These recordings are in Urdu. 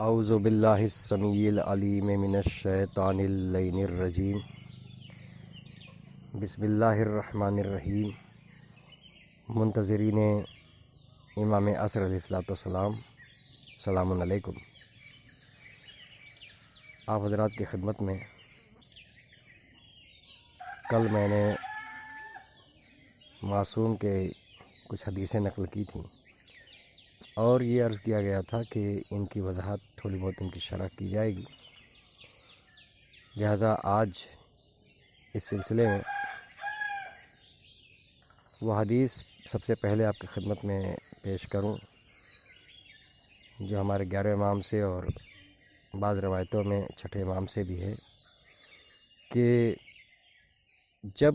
اعوذ باللہ السمیع العلیم من الشیطان اللعین الرجیم بسم اللہ الرحمن الرحیم۔ منتظرین امام عصر علیہ السلام، سلام علیکم۔ آپ حضرات کی خدمت میں کل میں نے معصوم کے کچھ حدیثیں نقل کی تھیں اور یہ عرض کیا گیا تھا کہ ان کی وضاحت تھوڑی بہت ان کی شرح کی جائے گی، لہٰذا آج اس سلسلے میں وہ حدیث سب سے پہلے آپ کی خدمت میں پیش کروں جو ہمارے 11 امام سے اور بعض روایتوں میں 6 امام سے بھی ہے کہ جب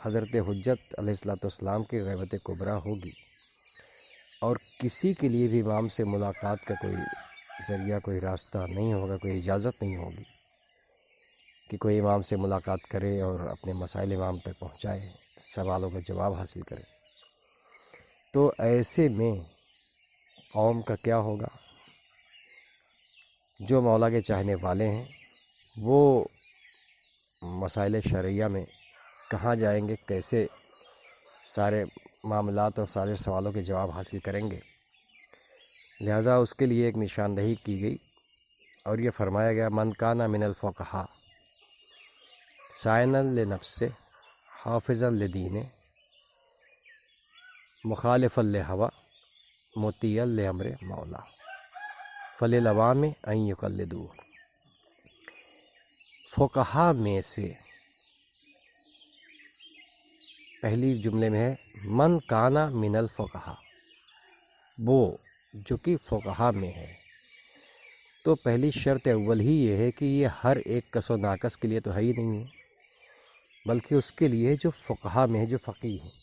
حضرت حجت علیہ السلام کی غیبت کبریٰ ہوگی اور کسی کے لیے بھی امام سے ملاقات کا کوئی ذریعہ، کوئی راستہ نہیں ہوگا، کوئی اجازت نہیں ہوگی کہ کوئی امام سے ملاقات کرے اور اپنے مسائل امام تک پہنچائے، سوالوں کا جواب حاصل کرے، تو ایسے میں قوم کا کیا ہوگا؟ جو مولا کے چاہنے والے ہیں وہ مسائل شرعیہ میں کہاں جائیں گے، کیسے سارے معاملات اور سارے سوالوں کے جواب حاصل کریں گے؟ لہٰذا اس کے لیے ایک نشاندہی کی گئی اور یہ فرمایا گیا من کان من الفقہاء سائنا لنفسہ حافظا لدینہ مخالفا لہویٰ مطیعا لامر مولا فللعوام ان یقلدوہ۔ فقہاء میں سے پہلی جملے میں ہے من کانا من الفقہاء، وہ جو کہ فقہاء میں ہے، تو پہلی شرط اول ہی یہ ہے کہ یہ ہر ایک کس و ناقص کے لیے تو ہے ہی نہیں ہے، بلکہ اس کے لیے جو فقہاء میں ہے، جو فقیہ ہیں،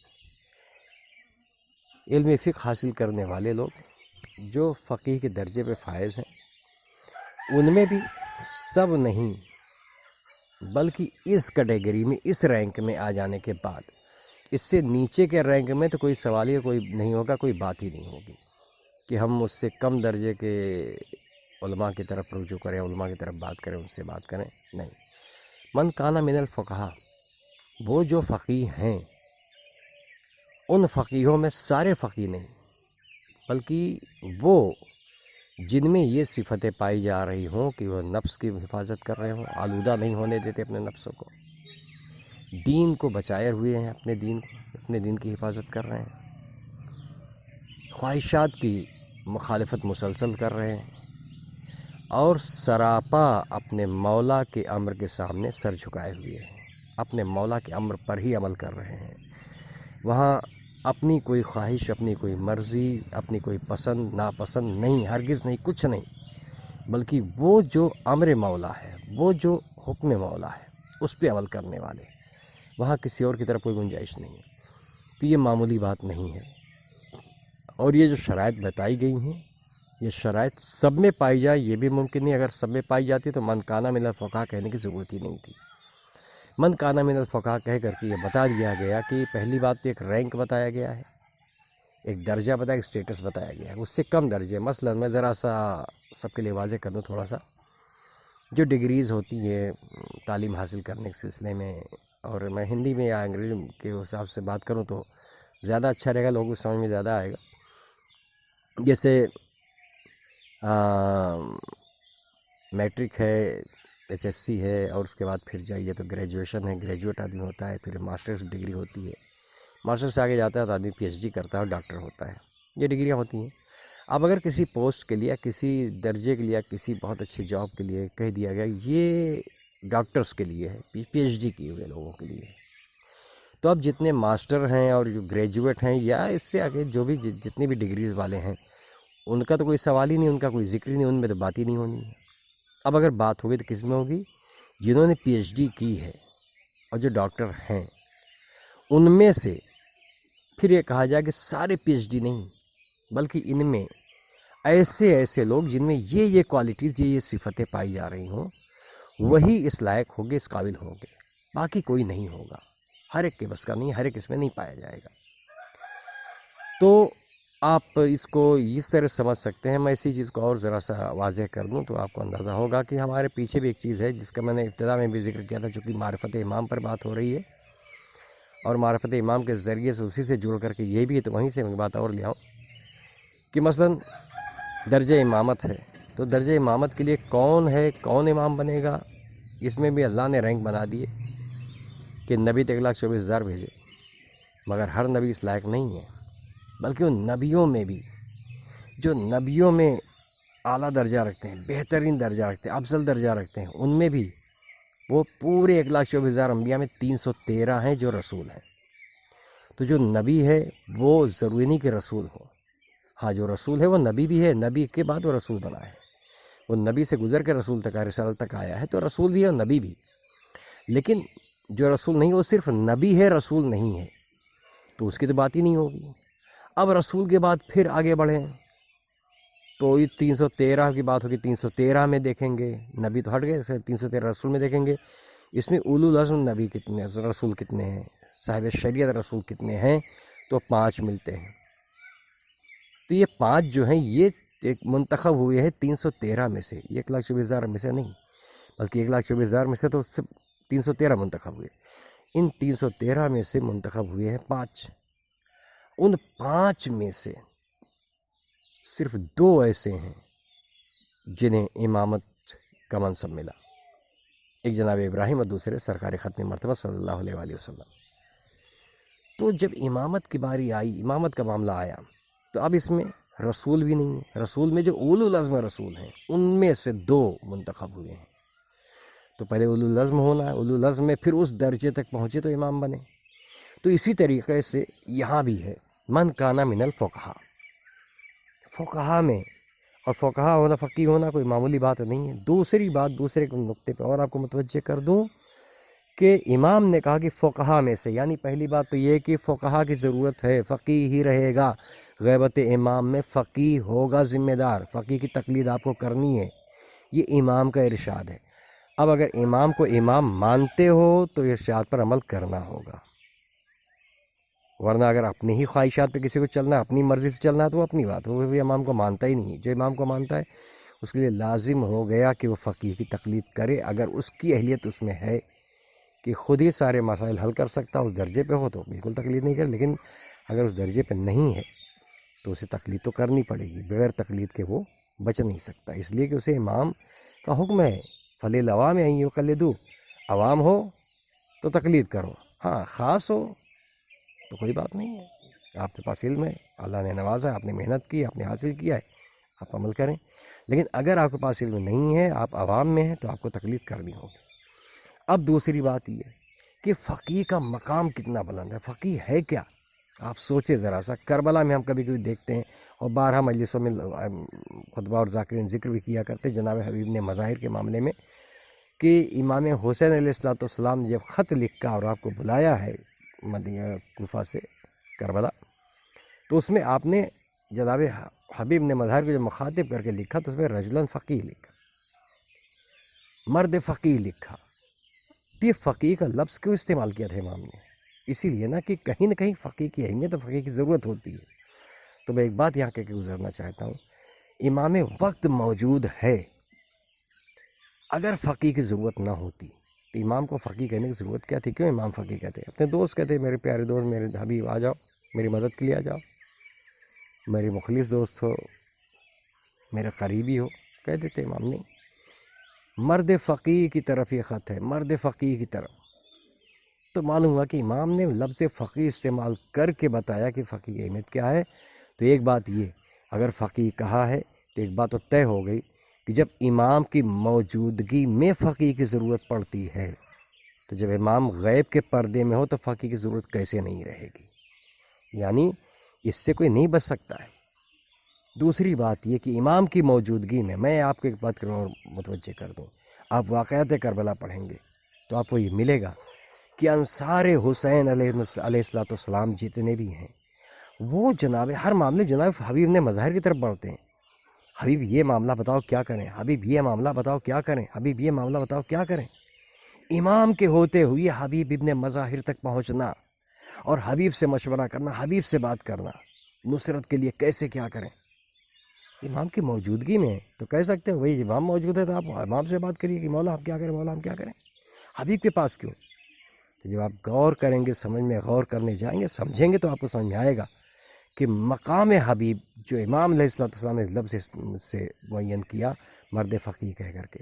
علم فقہ حاصل کرنے والے لوگ جو فقیہ کے درجے پہ فائز ہیں، ان میں بھی سب نہیں بلکہ اس کیٹیگری میں، اس رینک میں آ جانے کے بعد اس سے نیچے کے رینک میں تو کوئی سوال ہی کوئی نہیں ہوگا، کوئی بات ہی نہیں ہوگی کہ ہم اس سے کم درجے کے علماء کی طرف رجوع کریں، علماء کی طرف بات کریں، ان سے بات کریں، نہیں۔ من کانا من الفقہاء، وہ جو فقیہ ہیں، ان فقیہوں میں سارے فقیہ نہیں بلکہ وہ جن میں یہ صفتیں پائی جا رہی ہوں کہ وہ نفس کی حفاظت کر رہے ہوں، آلودہ نہیں ہونے دیتے اپنے نفسوں کو، دین کو بچائے ہوئے ہیں، اپنے دین کی حفاظت کر رہے ہیں، خواہشات کی مخالفت مسلسل کر رہے ہیں اور سراپا اپنے مولا کے امر کے سامنے سر جھکائے ہوئے ہیں، اپنے مولا کے امر پر ہی عمل کر رہے ہیں، وہاں اپنی کوئی خواہش، اپنی کوئی مرضی، اپنی کوئی پسند ناپسند نہیں، ہرگز نہیں، کچھ نہیں، بلکہ وہ جو امر مولا ہے، وہ جو حکم مولا ہے، اس پہ عمل کرنے والے، وہاں کسی اور کی طرف کوئی گنجائش نہیں ہے۔ تو یہ معمولی بات نہیں ہے، اور یہ جو شرائط بتائی گئی ہیں، یہ شرائط سب میں پائی جائے یہ بھی ممکن نہیں۔ اگر سب میں پائی جاتی تو من کانا من الفقہاء کہنے کی ضرورت ہی نہیں تھی۔ من کانا من الفقہاء کہہ کر کے یہ بتا دیا گیا کہ پہلی بات تو ایک رینک بتایا گیا ہے، ایک درجہ بتایا، ایک اسٹیٹس بتایا گیا ہے، اس سے کم درجے، مثلا میں ذرا سا سب کے لیے واضح کر دوں تھوڑا سا، جو ڈگریز ہوتی ہیں تعلیم حاصل کرنے کے سلسلے میں، اور میں ہندی میں یا انگریزی کے حساب سے بات کروں تو زیادہ اچھا رہے گا، لوگوں کو سمجھ میں زیادہ آئے گا۔ جیسے میٹرک ہے، ایچ ایس سی ہے، اور اس کے بعد پھر جائیے تو گریجویشن ہے، گریجویٹ آدمی ہوتا ہے، پھر ماسٹرز ڈگری ہوتی ہے، ماسٹر سے آگے جاتا ہے تو آدمی پی ایچ ڈی کرتا ہے اور ڈاکٹر ہوتا ہے، یہ ڈگریاں ہوتی ہیں۔ اب اگر کسی پوسٹ کے لیے، کسی درجے کے لیے، کسی بہت اچھی جاب کے لیے کہہ دیا گیا یہ ڈاکٹرز کے لیے ہے، پی ایچ ڈی کیے ہوئے لوگوں کے لیے ہے، تو اب جتنے ماسٹر ہیں اور جو گریجویٹ ہیں یا اس سے آگے جو بھی جتنی بھی ڈگریز والے ہیں، ان کا تو کوئی سوال ہی نہیں، ان کا کوئی ذکر ہی نہیں، ان میں تو بات ہی نہیں ہونی ہے۔ اب اگر بات ہوگی تو کس میں ہوگی؟ جنہوں نے پی ایچ ڈی کی ہے اور جو ڈاکٹر ہیں، ان میں سے پھر یہ کہا جائے کہ سارے پی ایچ ڈی نہیں بلکہ ان میں ایسے لوگ جن میں یہ کوالٹیز، یہ صفتیں پائی جا رہی ہوں، وہی اس لائق ہوگے، اس قابل ہوگے، باقی کوئی نہیں ہوگا، ہر ایک کے بس کا نہیں، ہر ایک اس میں نہیں پایا جائے گا۔ تو آپ اس کو اس طرح سمجھ سکتے ہیں. میں اسی چیز کو اور ذرا سا واضح کر دوں تو آپ کو اندازہ ہوگا کہ ہمارے پیچھے بھی ایک چیز ہے جس کا میں نے ابتدا میں بھی ذکر کیا تھا. چونکہ معرفت امام پر بات ہو رہی ہے اور معرفت امام کے ذریعے سے اسی سے جڑ کر کے یہ بھی ہے تو وہیں سے میں بات اور لے آؤں کہ مثلا درجہ امامت ہے. تو درجہ امامت کے لیے کون ہے، کون امام بنے گا، اس میں بھی اللہ نے رینک بنا دیے کہ نبی تو 1,24,000 بھیجے، مگر ہر نبی اس لائق نہیں ہے. بلکہ ان نبیوں میں بھی جو نبیوں میں اعلیٰ درجہ رکھتے ہیں، بہترین درجہ رکھتے ہیں، افضل درجہ رکھتے ہیں، ان میں بھی وہ پورے 1,24,000 انبیاء میں 313 ہیں جو رسول ہیں. تو جو نبی ہے وہ ضروری نہیں کہ رسول ہو. ہاں جو رسول ہے وہ نبی بھی ہے، نبی کے بعد وہ رسول بنا ہے، وہ نبی سے گزر کے رسول تک رسالت تک آیا ہے، تو رسول بھی ہے اور نبی بھی. لیکن جو رسول نہیں وہ صرف نبی ہے، رسول نہیں ہے، تو اس کی تو بات ہی نہیں ہوگی. اب رسول کے بعد پھر آگے بڑھیں تو یہ 313 کی بات ہوگی. 313 میں دیکھیں گے، نبی تو ہٹ گئے، 313 رسول میں دیکھیں گے. اس میں اولو العزم نبی کتنے، رسول کتنے ہیں، صاحب شریعت رسول کتنے ہیں، تو 5 ملتے ہیں. تو یہ 5 جو ہیں یہ ایک منتخب ہوئے ہیں 313 میں سے، یہ 1,24,000 میں سے نہیں، بلکہ 1,24,000 میں سے تو صرف 313 منتخب ہوئے. ان 313 میں سے منتخب ہوئے ہیں 5. ان 5 میں سے صرف 2 ایسے ہیں جنہیں امامت کا منصب ملا. ایک جناب ابراہیم اور دوسرے سرکار ختم مرتبہ صلی اللہ علیہ وآلہ وسلم. تو جب امامت کی باری آئی، امامت کا معاملہ آیا، تو اب اس میں رسول بھی نہیں ہے. رسول میں جو اولو العزم رسول ہیں ان میں سے 2 منتخب ہوئے ہیں. تو پہلے اولو العزم ہونا ہے، اولو العزم میں پھر اس درجے تک پہنچے تو امام بنے. تو اسی طریقے سے یہاں بھی ہے من کانا من الفقہا، فقہا میں، اور فقہا ہونا، فقی ہونا کوئی معمولی بات نہیں ہے. دوسری بات، دوسرے نقطے پہ اور آپ کو متوجہ کر دوں کہ امام نے کہا کہ فقہا میں سے، یعنی پہلی بات تو یہ کہ فقہا کی ضرورت ہے، فقی ہی رہے گا. غیبت امام میں فقی ہوگا ذمہ دار، فقی کی تقلید آپ کو کرنی ہے، یہ امام کا ارشاد ہے. اب اگر امام کو امام مانتے ہو تو ارشاد پر عمل کرنا ہوگا، ورنہ اگر اپنی ہی خواہشات پہ کسی کو چلنا ہے، اپنی مرضی سے چلنا ہے تو وہ اپنی بات ہے، وہ بھی امام کو مانتا ہی نہیں. جو امام کو مانتا ہے اس کے لیے لازم ہو گیا کہ وہ فقیہ کی تقلید کرے، اگر اس کی اہلیت اس میں ہے کہ خود ہی سارے مسائل حل کر سکتا، اس درجے پہ ہو تو بالکل تقلید نہیں کرے. لیکن اگر اس درجے پہ نہیں ہے تو اسے تقلید تو کرنی پڑے گی، بغیر تقلید کے وہ بچ نہیں سکتا. اس لیے کہ اسے امام کا حکم ہے فَلِلْعَوَامِ أَن يُقَلِّدُوا، عوام ہو تو تقلید کرو، ہاں خاص ہو تو کوئی بات نہیں ہے. آپ کے پاس علم ہے، اللہ نے نوازا، آپ نے محنت کی، آپ نے حاصل کیا ہے، آپ عمل کریں. لیکن اگر آپ کے پاس علم نہیں ہے، آپ عوام میں ہیں، تو آپ کو تقلید کرنی ہوگی. اب دوسری بات یہ کہ فقیہ کا مقام کتنا بلند ہے. فقیہ ہے کیا؟ آپ سوچیں ذرا سا. کربلا میں ہم کبھی کبھی دیکھتے ہیں، اور بارہا مجلسوں میں خطبہ اور ذاکرین ذکر بھی کیا کرتے جناب حبیب نے مظاہر کے معاملے میں، کہ امام حسین علیہ السلام نے جب خط لکھا اور آپ کو بلایا ہے مدینہ کوفہ سے کربلا، تو اس میں آپ نے جناب حبیب نے مظاہر کو جب مخاطب کر کے لکھا تو اس میں رجلاً فقیہ لکھا، مرد فقیہ لکھا. تو یہ فقیہ کا لفظ کیوں استعمال کیا تھا امام نے؟ اسی لیے نا کہ کہیں نہ کہیں فقیہ کی اہمیت اور فقیہ کی ضرورت ہوتی ہے. تو میں ایک بات یہاں کہہ کے گزرنا چاہتا ہوں، امام وقت موجود ہے. اگر فقیہ کی ضرورت نہ ہوتی تو امام کو فقیہ کہنے کی ضرورت کیا تھی؟ کیوں امام فقیہ کہتے؟ اپنے دوست کہتے، میرے پیارے دوست، میرے حبیب آ جاؤ، میری مدد کے لیے آ جاؤ، میری مخلص دوست ہو، میرے قریبی ہو، کہہ دیتے. امام نہیں، مرد فقیہ کی طرف یہ خط ہے، مرد فقیہ کی طرف. تو معلوم ہوا کہ امام نے لفظ فقیہ استعمال کر کے بتایا کہ فقیہ کی اہمیت کیا ہے. تو ایک بات یہ، اگر فقیہ کہا ہے تو ایک بات تو طے ہو گئی کہ جب امام کی موجودگی میں فقیہ کی ضرورت پڑتی ہے تو جب امام غیب کے پردے میں ہو تو فقیہ کی ضرورت کیسے نہیں رہے گی؟ یعنی اس سے کوئی نہیں بچ سکتا ہے. دوسری بات یہ کہ امام کی موجودگی میں آپ کو ایک بات اور متوجہ کر دوں، آپ واقعات کربلا پڑھیں گے تو آپ کو یہ ملے گا کہ انصار حسین علیہ السلام جتنے بھی ہیں وہ جناب ہر معاملے جناب حبیب نے مظاہر کی طرف بڑھتے ہیں. حبیب یہ معاملہ بتاؤ کیا کریں، حبیب یہ معاملہ بتاؤ کیا کریں، حبیب یہ معاملہ بتاؤ کیا کریں. امام کے ہوتے ہوئے حبیب ابن مظاہر تک پہنچنا اور حبیب سے مشورہ کرنا، حبیب سے بات کرنا. نصرت کے لیے کیسے کیا کریں. امام کی موجودگی میں تو کہہ سکتے ہو بھائی امام موجود ہے تو آپ امام سے بات کریے کہ مولا ہم کیا کریں، مولا ہم کیا کریں، حبیب کے پاس کیوں. تو جب آپ غور کریں گے، سمجھ میں غور کرنے جائیں گے، سمجھیں گے تو آپ کو سمجھ میں آئے گا کہ مقام حبیب جو امام علیہ السلام نے لفظ سے معین کیا مرد فقیہ کہہ کر کے،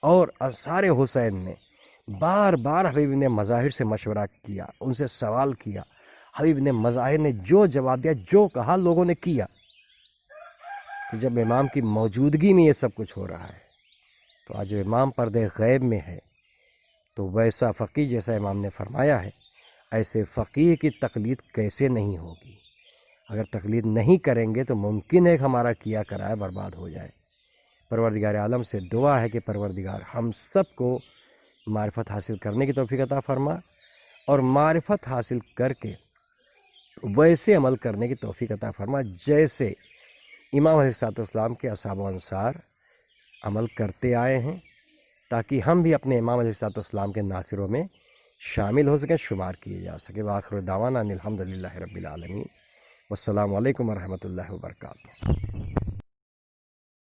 اور انصار حسین نے بار بار حبیب نے مظاہر سے مشورہ کیا، ان سے سوال کیا، حبیب نے مظاہر نے جو جواب دیا، جو کہا لوگوں نے کیا. تو جب امام کی موجودگی میں یہ سب کچھ ہو رہا ہے تو آج امام پردے غیب میں ہے تو ویسا فقیہ جیسا امام نے فرمایا ہے ایسے فقیہ کی تقلید کیسے نہیں ہوگی. اگر تقلید نہیں کریں گے تو ممکن ہے کہ ہمارا کیا کرائے برباد ہو جائے. پروردگار عالم سے دعا ہے کہ پروردگار ہم سب کو معرفت حاصل کرنے کی توفیق عطا فرما، اور معرفت حاصل کر کے ویسے عمل کرنے کی توفیق عطا فرما جیسے امام علیہ السلام کے اصحاب و انصار عمل کرتے آئے ہیں، تاکہ ہم بھی اپنے امام علیہ السلام کے ناصروں میں شامل ہو سکیں، شمار کیے جا سکے. وآخر دعوانا ان الحمدللہ رب العالمین. والسلام علیکم ورحمۃ اللہ وبرکاتہ.